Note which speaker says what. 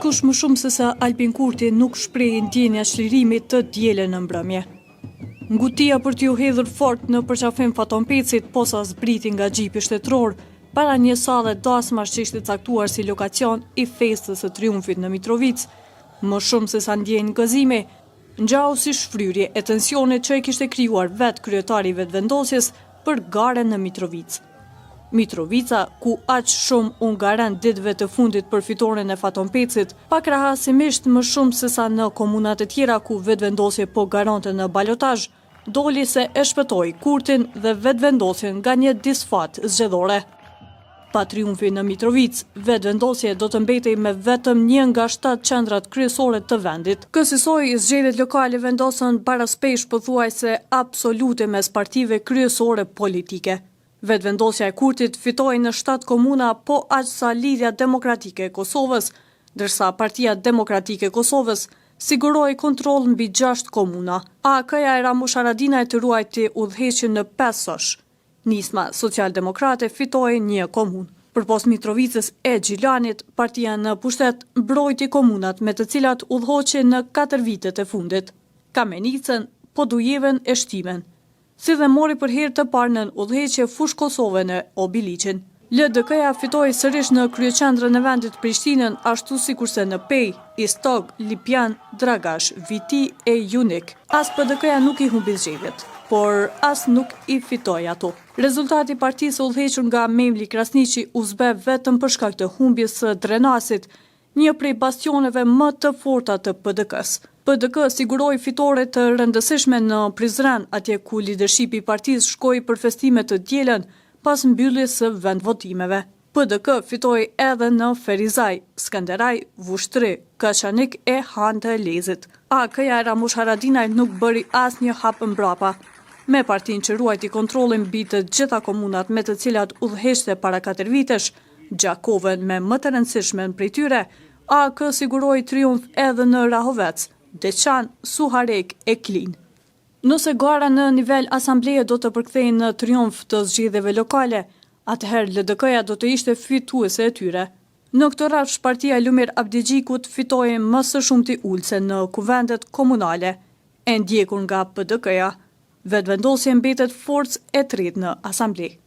Speaker 1: Kush më shumë se sa Albin Kurti nuk shprehi ndjenja çlirimit të dielën në mbrëmje. Ngutia për t'ju hedhur fort në përqafim Faton Pecit posa zbriti nga xhipi shtetëror para një salle dasmash që ishte caktuar si lokacion i festës së triumfit në Mitrovic, më shumë se sa ndjenjë gëzimi, ngjau si shfryrje e tensionit që e kishte krijuar vetë kryetari i vetëvendosjes për garen në Mitrovic. Mitrovica, ku aq shumë u ngaren ditëve të fundit për fitoren e Faton Pecit, pakrahasimisht më shumë se sa në komunat e tjera ku vetëvendosje po garonte në balotazh, doli se e shpëtoi Kurtin dhe vetëvendosjen nga një disfat zgjedhore. Pa triumfi në Mitrovic, vetëvendosje do të mbetej me vetëm një nga 7 qendrat kryesore të vendit. Kësaj zgjedhjet lokale vendosën baraspeshë pothuajse absolute mes partive kryesore politike. Vetëvendosja e Kurtit fitoi në 7 komuna po aq sa Lidhja Demokratike e Kosovës, ndërsa Partia Demokratike e Kosovës siguroi kontroll mbi 6 komuna. AK-ja e Ramush Haradinaj të ruajti udhëheqjen në 5 sosh. Nisma Socialdemokrate fitoi 1 komunë. Përpos Mitrovicës e Gjilanit, partia në pushtet mbrojti komunat me të cilat udhëhoqi në 4 vitet e fundit. Kamenicën, Podujevën e Shtimen. Si dhe mori për herë të parë në udhëheqje fush Kosove në Obiliqin. LDK-ja fitoi sërish në kryeqendrën e vendit Prishtinën, ashtu sikurse në Pej, Istog, Lipjan, Dragash, Viti e Junik. As PDK-ja nuk i humbi zgjedhjet, por as nuk i fitoi ato. Rezultati i partisë udhëhequr nga Memli Krasniqi u zbe vetëm për shkak të humbjes së Drenasit, një prej bastioneve më të forta të PDK-s. PDK siguroi fitore të rëndësishme në Prizren, atje ku lidershipi i partisë shkoi për festime të dielën pas mbylljes së vendvotimeve. PDK fitoi edhe në Ferizaj, Skanderaj, Vushtri, Kaçanik e Han të Elezit. AK-ja e Ramush Haradinaj nuk bëri asnjë hap mbrapa. Me partinë që ruajti kontrollin mbi të gjitha komunat me të cilat udhëheqte para 4 vitesh, Gjakovën me më të rëndësishmen prej tyre, AK siguroi triumf edhe në Rahovec, Deçan, Suharek e Klin. Nëse gara në nivel asambleje do të përkthejnë në triumf të zgjedhjeve lokale, atëherë LDK-ja do të ishte fituese e tyre. Në këtë rafsh, partia Lumir Abdigjikut fitoi më së shumti ulse në kuvendet komunale, e ndjekur nga PDK-ja. Vetëvendosja mbetet forcë e tretë në asambleje.